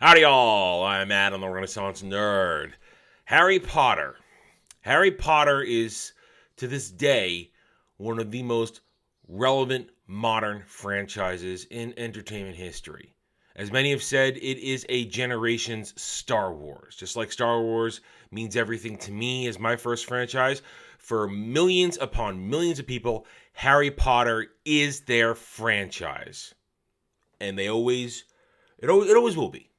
Howdy, y'all. I'm Adam, the Renaissance Nerd. Harry Potter. Harry Potter is, to this day, one of the most relevant modern franchises in entertainment history. As many have said, it is a generation's Star Wars. Just like Star Wars means everything to me as my first franchise, for millions upon millions of people, Harry Potter is their franchise. And it always will be.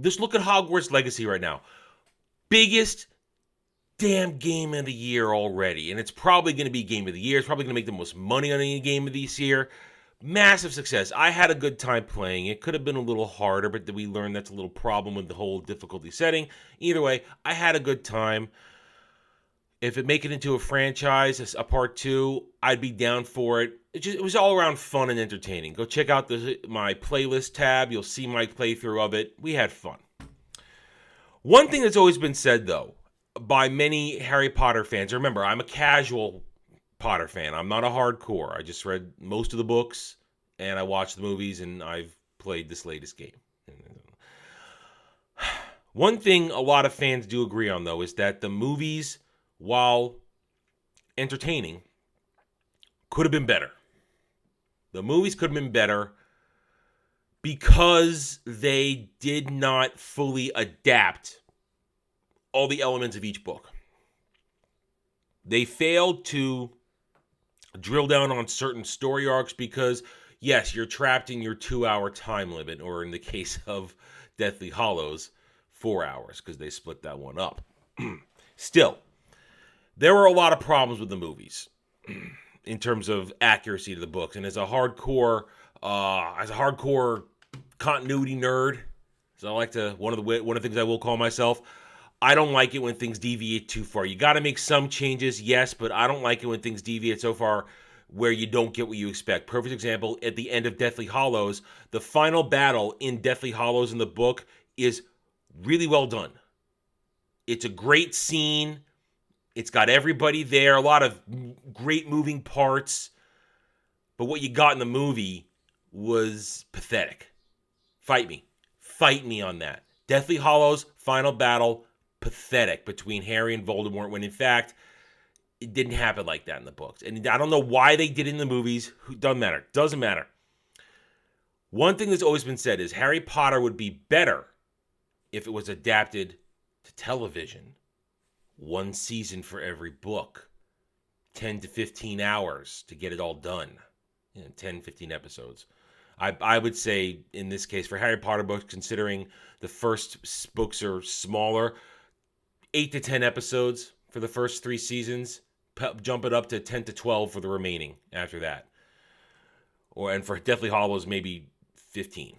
Just look at Hogwarts Legacy right now. Biggest damn game of the year already. And it's probably going to be game of the year. It's probably going to make the most money on any game of this year. Massive success. I had a good time playing. It could have been a little harder, but we learned that's a little problem with the whole difficulty setting. Either way, I had a good time. If it make it into a franchise, a part two, I'd be down for it. It was all around fun and entertaining. Go check out my playlist tab. You'll see my playthrough of it. We had fun. One thing that's always been said, though, by many Harry Potter fans, remember, I'm a casual Potter fan. I'm not a hardcore. I just read most of the books, and I watched the movies, and I've played this latest game. One thing a lot of fans do agree on, though, is that the movies, while entertaining, could have been better. The movies could have been better because they did not fully adapt all the elements of each book. They failed to drill down on certain story arcs because, yes, you're trapped in your 2-hour time limit, or in the case of Deathly Hallows, 4 hours, because they split that one up. Still, there were a lot of problems with the movies in terms of accuracy to the books. And as a hardcore continuity nerd, so I like to one of the things I will call myself, I don't like it when things deviate too far. You got to make some changes, yes, but I don't like it when things deviate so far where you don't get what you expect. Perfect example, at the end of Deathly Hallows, the final battle in Deathly Hallows in the book is really well done. It's a great scene. It's got everybody there, a lot of great moving parts. But what you got in the movie was pathetic. Fight me on that. Deathly Hallows, final battle, pathetic between Harry and Voldemort, when in fact, it didn't happen like that in the books. And I don't know why they did it in the movies. Doesn't matter. One thing that's always been said is Harry Potter would be better if it was adapted to television. 1 season for every book, 10 to 15 hours to get it all done, 10, 15 episodes. I would say, in this case, for Harry Potter books, considering the first books are smaller, 8 to 10 episodes for the first 3 seasons, jump it up to 10 to 12 for the remaining after that. And for Deathly Hallows, maybe 15,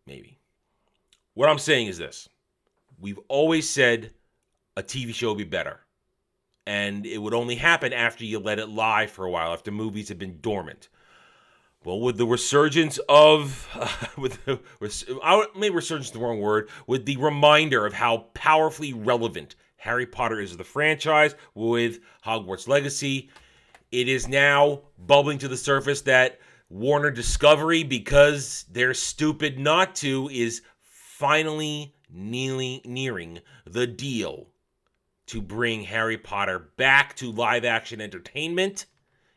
maybe. What I'm saying is this. We've always said a TV show would be better. And it would only happen after you let it lie for a while, after movies have been dormant. Well, with the resurgence of, maybe resurgence is the wrong word, with the reminder of how powerfully relevant Harry Potter is to the franchise with Hogwarts Legacy, it is now bubbling to the surface that Warner Discovery, because they're stupid not to, is finally nearing the deal to bring Harry Potter back to live-action entertainment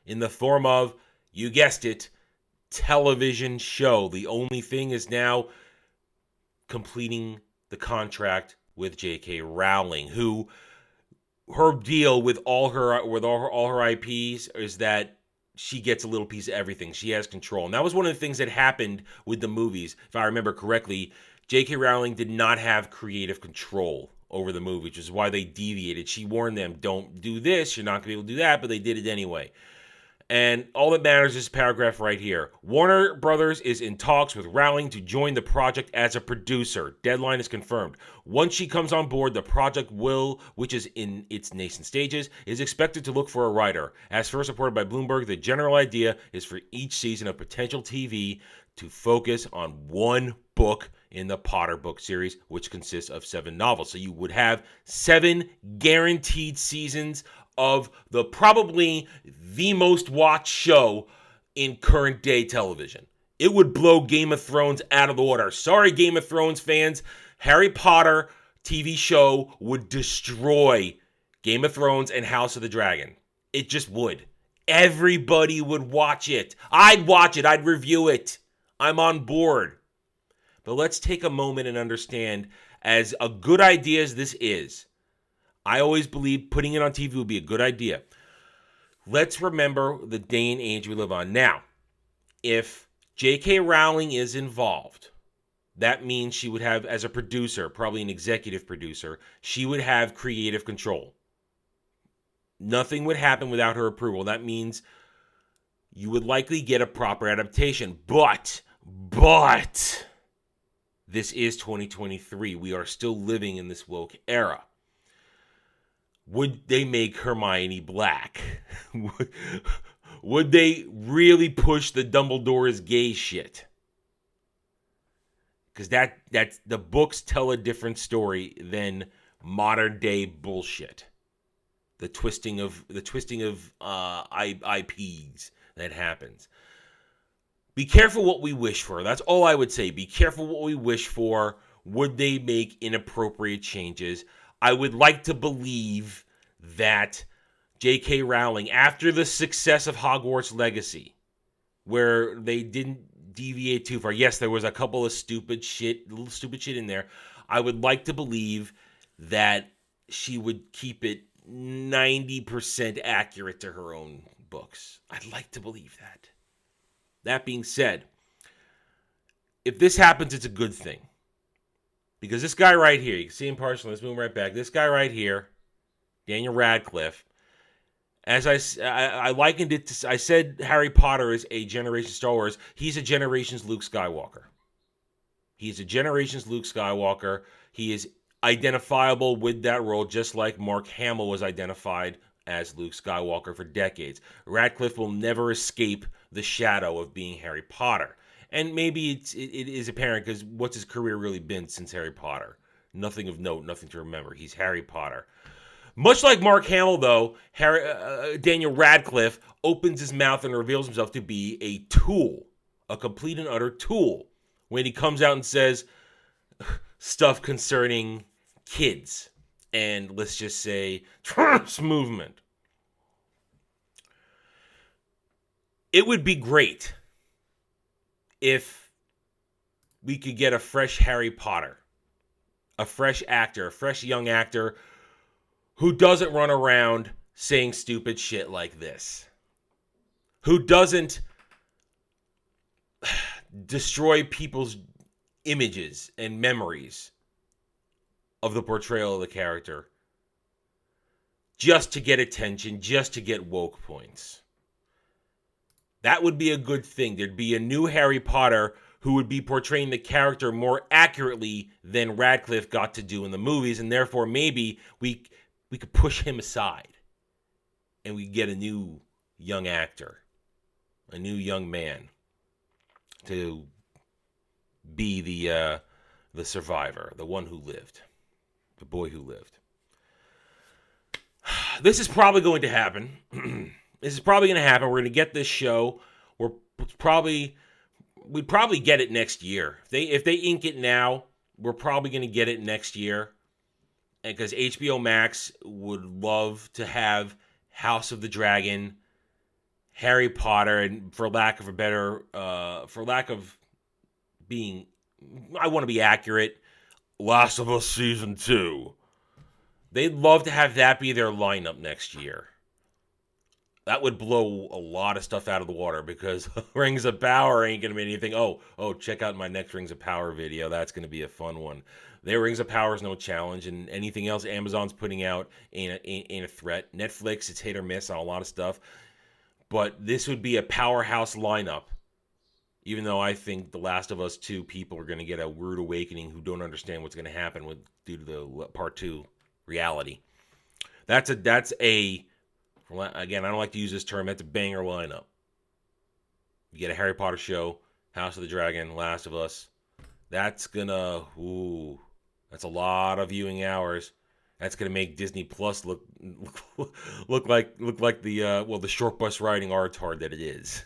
in the form of, you guessed it, television show. The only thing is now completing the contract with J.K. Rowling, who her deal with all her IPs is that she gets a little piece of everything. She has control. And that was one of the things that happened with the movies. If I remember correctly, J.K. Rowling did not have creative control over the movie, which is why they deviated. She warned them, don't do this, you're not going to be able to do that, but they did it anyway. And all that matters is this paragraph right here. Warner Brothers is in talks with Rowling to join the project as a producer. Deadline is confirmed. Once she comes on board, the project which is in its nascent stages, is expected to look for a writer. As first reported by Bloomberg, the general idea is for each season of potential TV to focus on one book in the Potter book series, which consists of 7 novels. So you would have 7 guaranteed seasons of probably the most watched show in current day television. It would blow Game of Thrones out of the water. Sorry, Game of Thrones fans. Harry Potter TV show would destroy Game of Thrones and House of the Dragon. It just would. Everybody would watch it. I'd watch it. I'd review it. I'm on board. But let's take a moment and understand, as a good idea as this is, I always believe putting it on TV would be a good idea. Let's remember the day and age we live on. Now, if J.K. Rowling is involved, that means she would have, as a producer, probably an executive producer, she would have creative control. Nothing would happen without her approval. That means you would likely get a proper adaptation. But, this is 2023. We are still living in this woke era. Would they make Hermione black? Would they really push the Dumbledore is gay shit? Because that's the books tell a different story than modern day bullshit. The twisting of IPs that happens. Be careful what we wish for. That's all I would say. Be careful what we wish for. Would they make inappropriate changes? I would like to believe that J.K. Rowling, after the success of Hogwarts Legacy, where they didn't deviate too far. Yes, there was a couple of little stupid shit in there. I would like to believe that she would keep it 90% accurate to her own books. I'd like to believe that. That being said, if this happens, it's a good thing. Because this guy right here, you can see him partially, let's move right back. This guy right here, Daniel Radcliffe, as I likened it to, I said Harry Potter is a generation Star Wars. He's a generation's Luke Skywalker. He's a generation's Luke Skywalker. He is identifiable with that role, just like Mark Hamill was identified as Luke Skywalker for decades. Radcliffe will never escape the shadow of being Harry Potter. And maybe it is apparent, because what's his career really been since Harry Potter? Nothing of note, nothing to remember. He's Harry Potter. Much like Mark Hamill, though, Daniel Radcliffe opens his mouth and reveals himself to be a tool, a complete and utter tool, when he comes out and says stuff concerning kids and, let's just say, trans movement. It would be great if we could get a fresh Harry Potter, a fresh actor, a fresh young actor who doesn't run around saying stupid shit like this, who doesn't destroy people's images and memories of the portrayal of the character just to get attention, just to get woke points. That would be a good thing. There'd be a new Harry Potter who would be portraying the character more accurately than Radcliffe got to do in the movies, and therefore maybe we could push him aside and we get a new young actor, a new young man to be the survivor, the one who lived, the boy who lived. This is probably going to happen. We're going to get this show. We'd probably get it next year. If they ink it now, we're probably going to get it next year. And because HBO Max would love to have House of the Dragon, Harry Potter, and for lack of being, I want to be accurate, Last of Us Season 2. They'd love to have that be their lineup next year. That would blow a lot of stuff out of the water, because Rings of Power ain't going to be anything. Oh, check out my next Rings of Power video. That's going to be a fun one. Their Rings of Power is no challenge, and anything else Amazon's putting out ain't a threat. Netflix, it's hit or miss on a lot of stuff. But this would be a powerhouse lineup, even though I think The Last of Us 2 people are going to get a rude awakening who don't understand what's going to happen due to the Part 2 reality. That's a again, I don't like to use this term, that's a banger lineup. You get a Harry Potter show, House of the Dragon, Last of Us. That's a lot of viewing hours. That's gonna make Disney Plus look like the short bus riding artard that it is.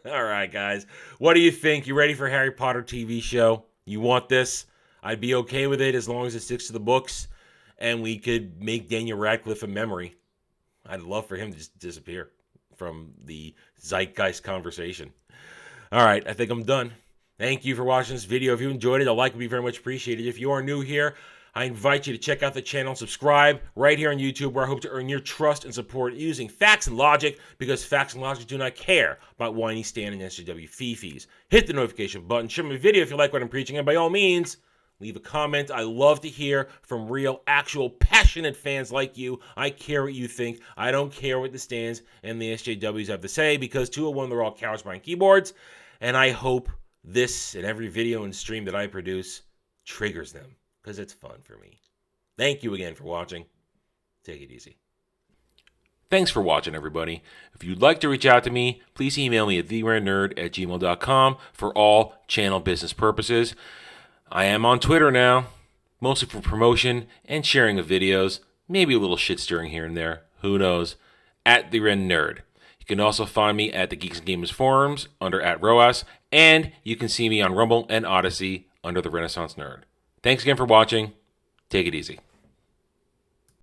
All right, guys, what do you think? You ready for Harry Potter TV show? You want this? I'd be okay with it as long as it sticks to the books, and we could make Daniel Radcliffe a memory. I'd love for him to just disappear from the zeitgeist conversation. All right, I think I'm done. Thank you for watching this video. If you enjoyed it, a like would be very much appreciated. If you are new here, I invite you to check out the channel and subscribe right here on YouTube, where I hope to earn your trust and support using facts and logic, because facts and logic do not care about whiny Stan and SJW fifis. Hit the notification button, share my video if you like what I'm preaching, and by all means, leave a comment. I love to hear from real, actual, passionate fans like you. I care what you think. I don't care what the Stans and the SJWs have to say, because 201, they're all cowards behind keyboards, and I hope this and every video and stream that I produce triggers them, because it's fun for me. Thank you again for watching. Take it easy. Thanks for watching, everybody. If you'd like to reach out to me, please email me at theranernerd@gmail.com for all channel business purposes. I am on Twitter now, mostly for promotion and sharing of videos, maybe a little shit stirring here and there, who knows, at @TheRenNerd. You can also find me at the Geeks and Gamers forums under @ROAS, and you can see me on Rumble and Odyssey under the Renaissance Nerd. Thanks again for watching. Take it easy.